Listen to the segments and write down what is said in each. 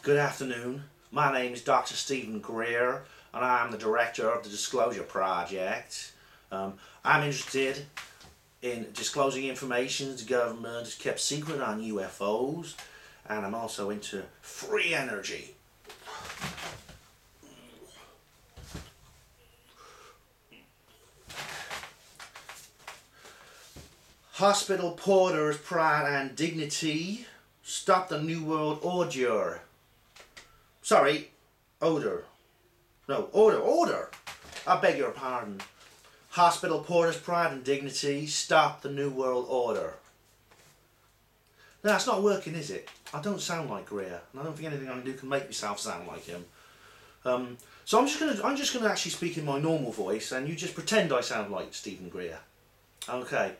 Good afternoon. My name is Dr. Steven Greer and I'm the director of the Disclosure Project. I'm interested in disclosing information the government has kept secret on UFOs, and I'm also into free energy. Hospital porters' pride and dignity. Stop the New World Order. Sorry, odor. No, order. I beg your pardon. Hospital porters' pride and dignity. Stop the New World Order. No, it's not working, is it? I don't sound like Greer, and I don't think anything I can do can make myself sound like him. So I'm just gonna actually speak in my normal voice, and you just pretend I sound like Steven Greer. Okay.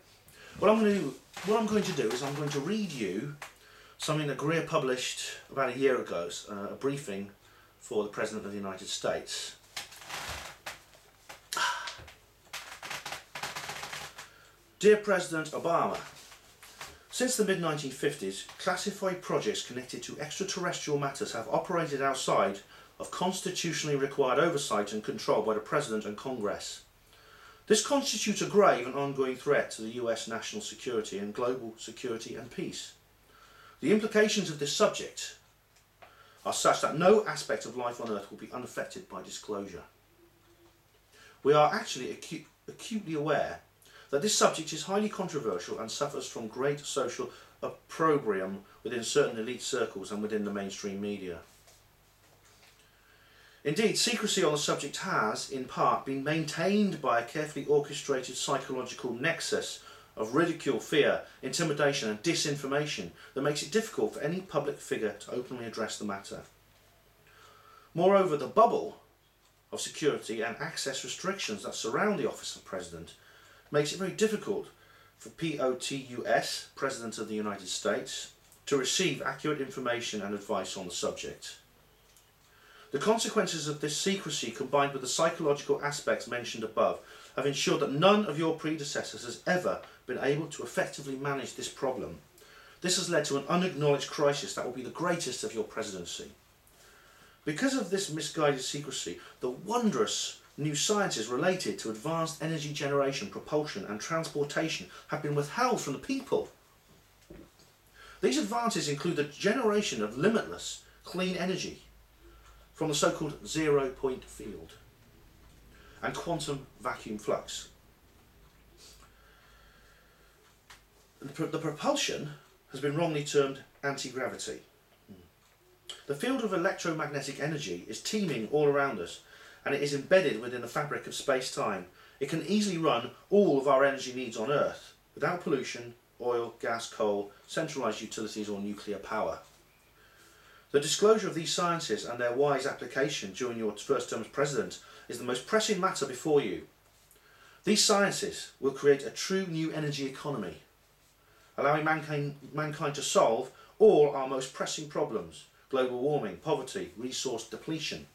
What I'm going to do is I'm going to read you something that Greer published about a year ago, a briefing for the President of the United States. Dear President Obama, since the mid-1950s, classified projects connected to extraterrestrial matters have operated outside of constitutionally required oversight and control by the President and Congress. This constitutes a grave and ongoing threat to the US national security and global security and peace. The implications of this subject are such that no aspect of life on Earth will be unaffected by disclosure. We are actually acutely aware that this subject is highly controversial and suffers from great social opprobrium within certain elite circles and within the mainstream media. Indeed, secrecy on the subject has, in part, been maintained by a carefully orchestrated psychological nexus of ridicule, fear, intimidation and disinformation that makes it difficult for any public figure to openly address the matter. Moreover, the bubble of security and access restrictions that surround the office of President makes it very difficult for POTUS, President of the United States, to receive accurate information and advice on the subject. The consequences of this secrecy, combined with the psychological aspects mentioned above, have ensured that none of your predecessors has ever been able to effectively manage this problem. This has led to an unacknowledged crisis that will be the greatest of your presidency. Because of this misguided secrecy, the wondrous new sciences related to advanced energy generation, propulsion and transportation have been withheld from the people. These advances include the generation of limitless, clean energy from the so-called zero-point field and quantum vacuum flux. The propulsion has been wrongly termed anti-gravity. The field of electromagnetic energy is teeming all around us, and it is embedded within the fabric of space-time. It can easily run all of our energy needs on Earth without pollution, oil, gas, coal, centralised utilities or nuclear power. The disclosure of these sciences and their wise application during your first term as President is the most pressing matter before you. These sciences will create a true new energy economy, allowing mankind to solve all our most pressing problems: global warming, poverty, resource depletion.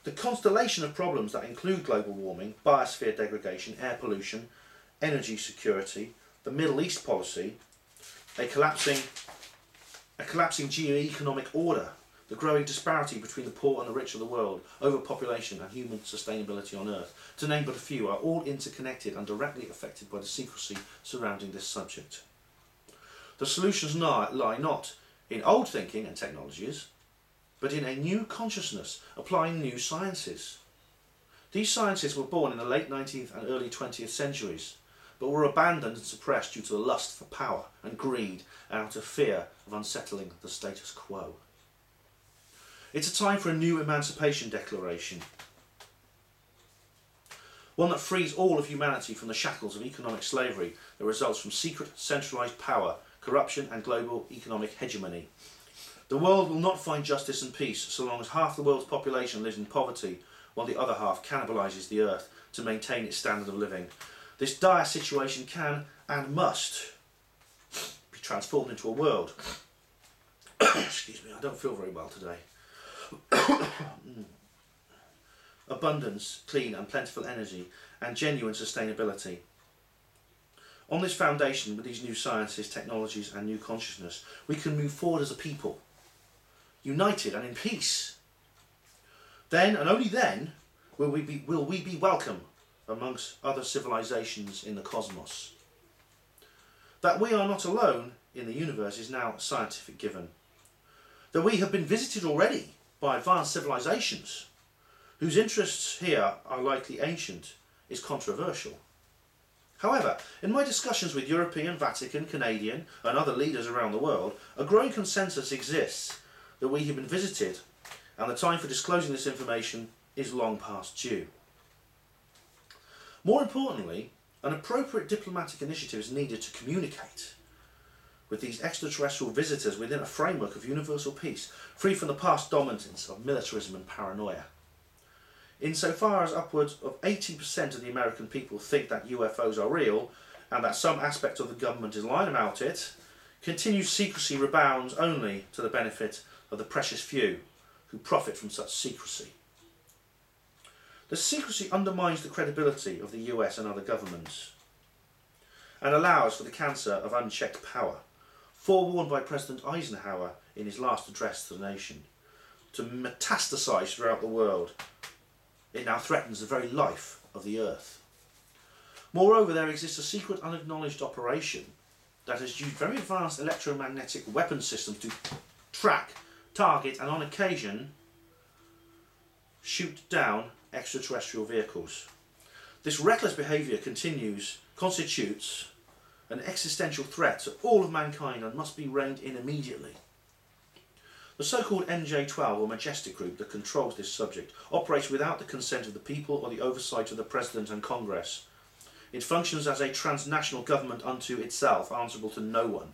The constellation of problems that include global warming, biosphere degradation, air pollution, energy security, the Middle East policy, a collapsing geo-economic order, the growing disparity between the poor and the rich of the world, overpopulation and human sustainability on Earth, to name but a few, are all interconnected and directly affected by the secrecy surrounding this subject. The solutions lie not in old thinking and technologies, but in a new consciousness applying new sciences. These sciences were born in the late 19th and early 20th centuries, but were abandoned and suppressed due to the lust for power and greed and out of fear of unsettling the status quo. It's a time for a new emancipation declaration, one that frees all of humanity from the shackles of economic slavery that results from secret, centralised power, corruption and global economic hegemony. The world will not find justice and peace so long as half the world's population lives in poverty while the other half cannibalises the earth to maintain its standard of living. This dire situation can and must be transformed into a world. Excuse me, I don't feel very well today. Abundance, clean and plentiful energy, and genuine sustainability. On this foundation, with these new sciences, technologies and new consciousness, we can move forward as a people united and in peace. Then, and only then, will we be welcome amongst other civilizations in the cosmos. That we are not alone in the universe is now a scientific given. That we have been visited already by advanced civilizations whose interests here are likely ancient is controversial. However, in my discussions with European, Vatican, Canadian and other leaders around the world, a growing consensus exists that we have been visited and the time for disclosing this information is long past due. More importantly, an appropriate diplomatic initiative is needed to communicate with these extraterrestrial visitors within a framework of universal peace, free from the past dominance of militarism and paranoia. Insofar as upwards of 80% of the American people think that UFOs are real and that some aspect of the government is lying about it, continued secrecy rebounds only to the benefit of the precious few who profit from such secrecy. The secrecy undermines the credibility of the US and other governments and allows for the cancer of unchecked power, forewarned by President Eisenhower in his last address to the nation, to metastasize throughout the world. It now threatens the very life of the Earth. Moreover, there exists a secret unacknowledged operation that has used very advanced electromagnetic weapon systems to track, target and on occasion shoot down extraterrestrial vehicles. This reckless behaviour constitutes an existential threat to all of mankind and must be reined in immediately. The so-called MJ-12 or Majestic Group that controls this subject operates without the consent of the people or the oversight of the President and Congress. It functions as a transnational government unto itself, answerable to no one.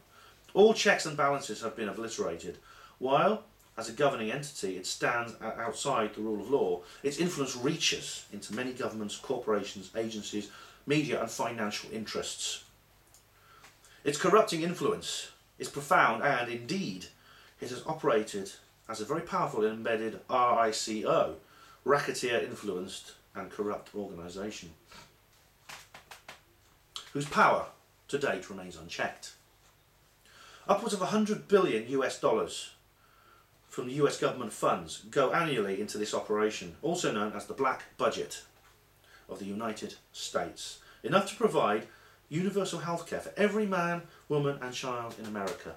All checks and balances have been obliterated, while, as a governing entity, it stands outside the rule of law. Its influence reaches into many governments, corporations, agencies, media and financial interests. Its corrupting influence is profound and, indeed, it has operated as a very powerful and embedded RICO, racketeer-influenced and corrupt organisation, whose power to date remains unchecked. Upwards of $100 billion from the US government funds go annually into this operation, also known as the Black Budget of the United States, enough to provide universal healthcare for every man, woman and child in America.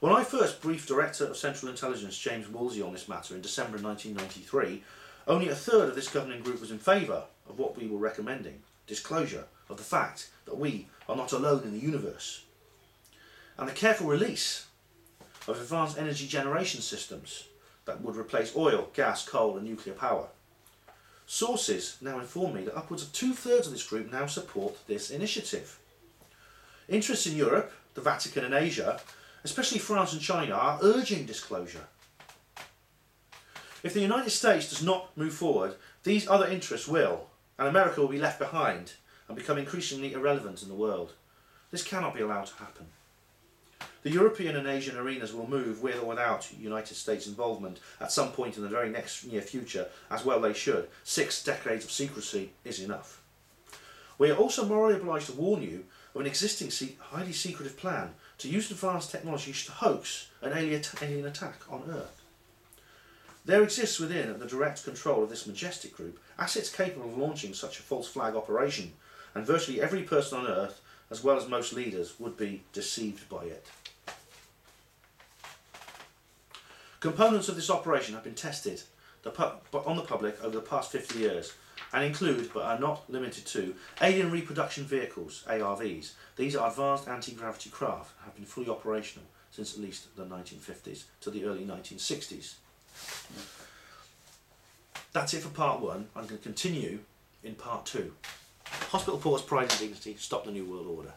When I first briefed Director of Central Intelligence James Woolsey on this matter in December 1993, only a third of this governing group was in favour of what we were recommending, disclosure of the fact that we are not alone in the universe, and the careful release of advanced energy generation systems that would replace oil, gas, coal and nuclear power. Sources now inform me that upwards of 2/3 of this group now support this initiative. Interests in Europe, the Vatican and Asia, especially France and China, are urging disclosure. If the United States does not move forward, these other interests will, and America will be left behind and become increasingly irrelevant in the world. This cannot be allowed to happen. The European and Asian arenas will move with or without United States involvement at some point in the very next near future, as well they should. 6 decades of secrecy is enough. We are also morally obliged to warn you of an existing highly secretive plan to use advanced technologies to hoax an alien attack on Earth. There exists within the direct control of this Majestic Group assets capable of launching such a false flag operation, and virtually every person on Earth, as well as most leaders, would be deceived by it. Components of this operation have been tested on the public over the past 50 years and include, but are not limited to, alien reproduction vehicles, ARVs. These are advanced anti-gravity craft and have been fully operational since at least the 1950s to the early 1960s. That's it for part 1. I'm going to continue in part 2. Hospital Port's Pride and Dignity, Stop the New World Order.